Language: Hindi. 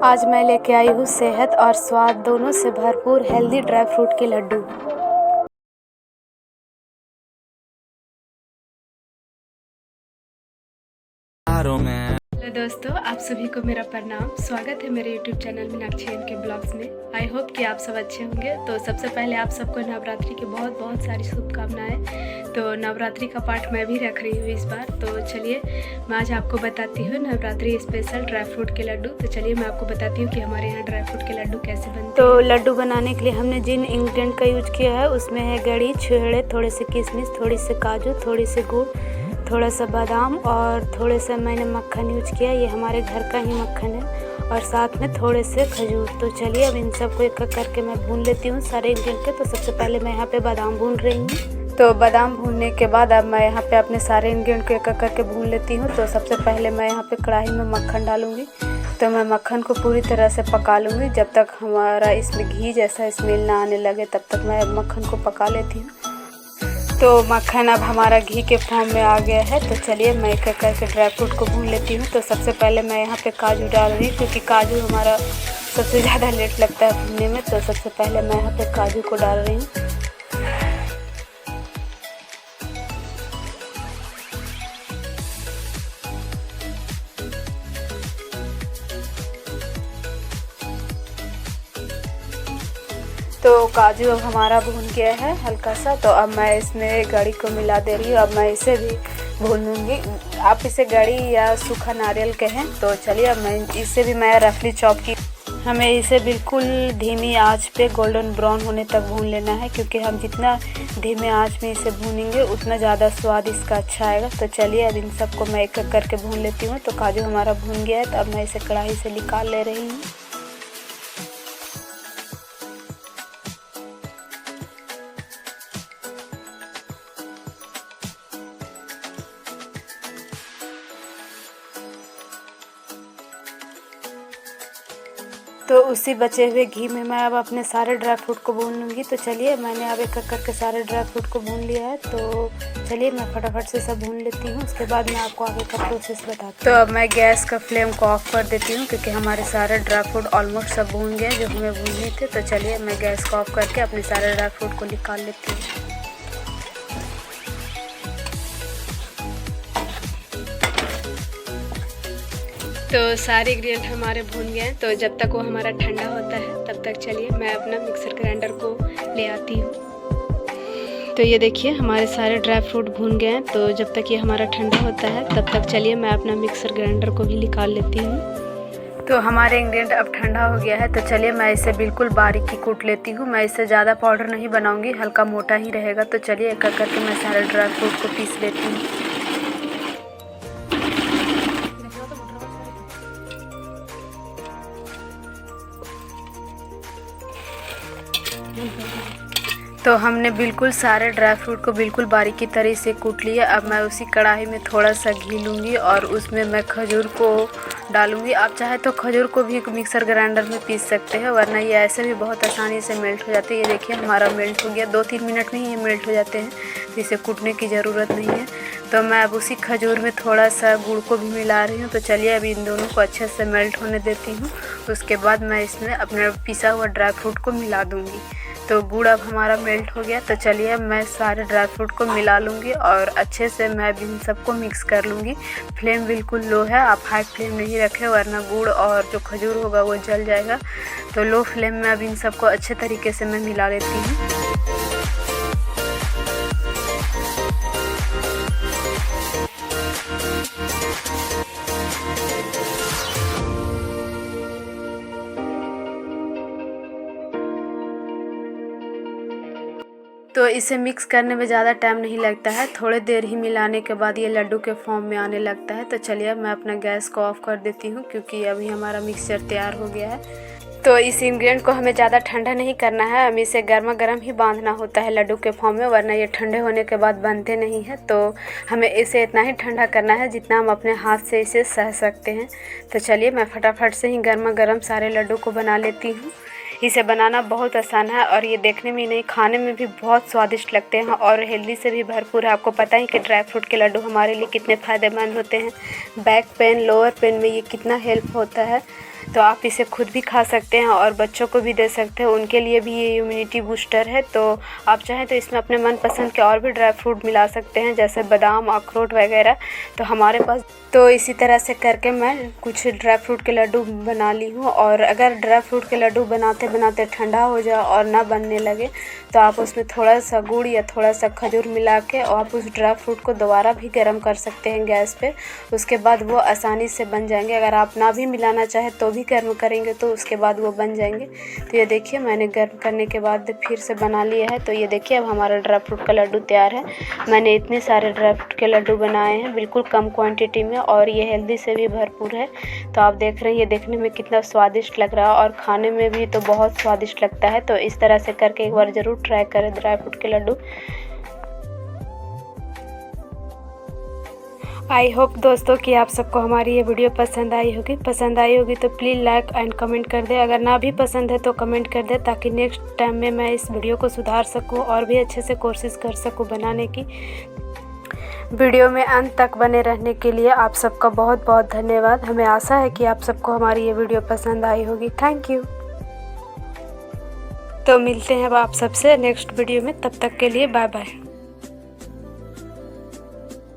आज मैं लेके आई हूँ सेहत और स्वाद दोनों से भरपूर हेल्दी ड्राई फ्रूट के लड्डू। हेलो दोस्तों, आप सभी को मेरा प्रणाम। स्वागत है मेरे YouTube चैनल मीनाक्षी एन के ब्लॉग्स में। आई होप कि आप सब अच्छे होंगे। तो सबसे पहले आप सबको नवरात्रि की बहुत बहुत सारी शुभकामनाएं। तो नवरात्रि का पाठ मैं भी रख रही हूँ इस बार। तो चलिए मैं आज आपको बताती हूँ नवरात्रि स्पेशल ड्राई फ्रूट के लड्डू। तो चलिए मैं आपको बताती हूँ कि हमारे यहाँ ड्राई फ्रूट के लड्डू कैसे बनते हैं। तो लड्डू बनाने के लिए हमने जिन इंग्रेडिएंट का यूज किया है उसमें है गड़ी, छेड़े, थोड़े से किशमिश, थोड़ी से काजू, थोड़ी से गुड़, थोड़ा सा बादाम और थोड़े से मैंने मक्खन यूज किया। ये हमारे घर का ही मक्खन है और साथ में थोड़े से खजूर। तो चलिए अब इन सबको एक एक करके मैं भून लेती हूँ सारे इंग्रेडिएंट के। तो सबसे पहले मैं यहाँ पे बादाम भून रही हूँ। तो बादाम भूनने के बाद अब मैं यहाँ पे अपने सारे इंग्रेडिएंट को एक एक करके भून लेती हूँ। तो सबसे पहले मैं यहाँ पे कढ़ाई में मक्खन डालूँगी। तो मैं मक्खन को पूरी तरह से पका लूँगी जब तक हमारा इसमें घी जैसा स्मेल ना आने लगे, तब तक मैं मक्खन को पका लेती हूँ। तो मक्खन अब हमारा घी के फॉर्म में आ गया है। तो चलिए मैं एक एक करके ड्राई फ्रूट को भून लेती हूँ। तो सबसे पहले मैं यहाँ पे काजू डाल रही हूँ क्योंकि काजू हमारा सबसे ज़्यादा लेट लगता है भूनने में। तो सबसे पहले मैं यहाँ पे काजू को डाल रही हूँ। तो काजू अब हमारा भून गया है हल्का सा। तो अब मैं इसमें गड़ी को मिला दे रही हूँ। अब मैं इसे भी भून लूँगी। आप इसे गड़ी या सूखा नारियल कहें। तो चलिए अब मैं इसे भी मैं रफली चॉप की। हमें इसे बिल्कुल धीमी आंच पे गोल्डन ब्राउन होने तक भून लेना है क्योंकि हम जितना धीमे आंच में इसे भूनेंगे उतना ज़्यादा स्वाद इसका अच्छा आएगा। तो चलिए अब इन सबको मैं एक एक करके भून लेती हूँ। तो काजू हमारा भून गया है। तो अब मैं इसे कढ़ाई से निकाल ले रही हूँ। तो उसी बचे हुए घी में मैं अब अपने सारे ड्राई फ्रूट को भून लूँगी। तो चलिए मैंने अब एक एक करके सारे ड्राई फ्रूट को भून लिया है। तो चलिए मैं फटाफट से सब भून लेती हूँ। उसके बाद मैं आपको आगे का प्रोसेस बताती हूँ। तो अब मैं गैस का फ्लेम को ऑफ कर देती हूँ क्योंकि हमारे सारे ड्राई फ्रूट ऑलमोस्ट सब भून गए जो हमें भूनने थे। तो चलिए मैं गैस को ऑफ करके अपने सारे ड्राई फ्रूट को निकाल लेती हूँ। तो सारे इंग्रेडिएंट हमारे भून गए हैं। तो जब तक वो हमारा ठंडा होता है तब तक चलिए मैं अपना मिक्सर ग्राइंडर को ले आती हूँ। तो ये देखिए हमारे सारे ड्राई फ्रूट भून गए हैं। तो जब तक ये हमारा ठंडा होता है तब तक चलिए मैं अपना मिक्सर ग्राइंडर को भी निकाल लेती हूँ। तो हमारे इंग्रेडिएंट अब ठंडा हो गया है। तो चलिए मैं इसे बिल्कुल बारीक ही कूट लेती हूँ। मैं इसे ज़्यादा पाउडर नहीं बनाऊँगी, हल्का मोटा ही रहेगा। तो चलिए एक एक करके मैं सारे ड्राई फ्रूट को पीस लेती हूँ। तो हमने बिल्कुल सारे ड्राई फ्रूट को बिल्कुल बारीकी तरह से कूट लिया। अब मैं उसी कढ़ाई में थोड़ा सा घी लूँगी और उसमें मैं खजूर को डालूँगी। आप चाहे तो खजूर को भी मिक्सर ग्राइंडर में पीस सकते हैं, वरना ये ऐसे भी बहुत आसानी से मेल्ट हो जाते हैं। ये देखिए हमारा मेल्ट हो गया, 2-3 मिनट में ही ये मेल्ट हो जाते हैं। तो इसे कूटने की ज़रूरत नहीं है। तो मैं अब उसी खजूर में थोड़ा सा गुड़ को भी मिला रही हूँ। तो चलिए अब इन दोनों को अच्छे से मेल्ट होने देती हूँ। उसके बाद मैं इसमें अपना पिसा हुआ ड्राई फ्रूट को मिला दूँगी। तो गुड़ अब हमारा मेल्ट हो गया। तो चलिए अब मैं सारे ड्राई फ्रूट को मिला लूँगी और अच्छे से मैं इन सबको मिक्स कर लूँगी। फ्लेम बिल्कुल लो है, आप हाई फ्लेम नहीं रखें वरना गुड़ और जो खजूर होगा वो जल जाएगा। तो लो फ्लेम में अब इन सबको अच्छे तरीके से मैं मिला लेती हूँ। तो इसे मिक्स करने में ज़्यादा टाइम नहीं लगता है, थोड़ी देर ही मिलाने के बाद ये लड्डू के फॉर्म में आने लगता है। तो चलिए मैं अपना गैस को ऑफ़ कर देती हूँ क्योंकि अभी हमारा मिक्सचर तैयार हो गया है। तो इस इंग्रेडिएंट को हमें ज़्यादा ठंडा नहीं करना है, हमें इसे गर्मा गर्म ही बांधना होता है लड्डू के फॉर्म में, वरना ये ठंडे होने के बाद बनते नहीं हैं। तो हमें इसे इतना ही ठंडा करना है जितना हम अपने हाथ से इसे सह सकते हैं। तो चलिए मैं फटाफट से ही गर्मा गर्म सारे लड्डू को बना लेती हूँ। इसे बनाना बहुत आसान है और ये देखने में ही नहीं, खाने में भी बहुत स्वादिष्ट लगते हैं और हेल्दी से भी भरपूर है। आपको पता ही कि ड्राई फ्रूट के लड्डू हमारे लिए कितने फ़ायदेमंद होते हैं। बैक पेन, लोअर पेन में ये कितना हेल्प होता है। तो आप इसे खुद भी खा सकते हैं और बच्चों को भी दे सकते हैं, उनके लिए भी ये इम्यूनिटी बूस्टर है। तो आप चाहें तो इसमें अपने मनपसंद के और भी ड्राई फ्रूट मिला सकते हैं, जैसे बादाम, अखरोट वगैरह। तो हमारे पास तो इसी तरह से करके मैं कुछ ड्राई फ्रूट के लड्डू बना ली हूँ। और अगर ड्राई फ्रूट के लड्डू बनाते बनाते ठंडा हो जाए और ना बनने लगे तो आप उसमें थोड़ा सा गुड़ या थोड़ा सा खजूर मिला के और आप उस ड्राई फ्रूट को दोबारा भी गर्म कर सकते हैं गैस पे। उसके बाद वो आसानी से बन जाएंगे। अगर आप ना भी मिलाना चाहें तो भी गर्म करेंगे तो उसके बाद वो बन जाएंगे। तो ये देखिए मैंने गर्म करने के बाद फिर से बना लिया है। तो ये देखिए अब हमारा ड्राई फ्रूट का लड्डू तैयार है। मैंने इतने सारे ड्राई फ्रूट के लड्डू बनाए हैं, बिल्कुल कम क्वांटिटी में, और ये हेल्दी से भी भरपूर है। तो आप देख रहे हैं ये देखने में कितना स्वादिष्ट लग रहा है और खाने में भी तो बहुत स्वादिष्ट लगता है। तो इस तरह से करके एक बार ज़रूर ट्राई करें ड्राई फ्रूट के लड्डू। आई होप दोस्तों कि आप सबको हमारी ये वीडियो पसंद आई होगी तो प्लीज़ लाइक एंड कमेंट कर दें। अगर ना भी पसंद है तो कमेंट कर दें, ताकि नेक्स्ट टाइम में मैं इस वीडियो को सुधार सकूं और भी अच्छे से कोशिश कर सकूं बनाने की। वीडियो में अंत तक बने रहने के लिए आप सबका बहुत बहुत धन्यवाद। हमें आशा है कि आप सबको हमारी ये वीडियो पसंद आई होगी। Thank you. तो मिलते हैं अब आप सबसे नेक्स्ट वीडियो में, तब तक के लिए बाय बाय।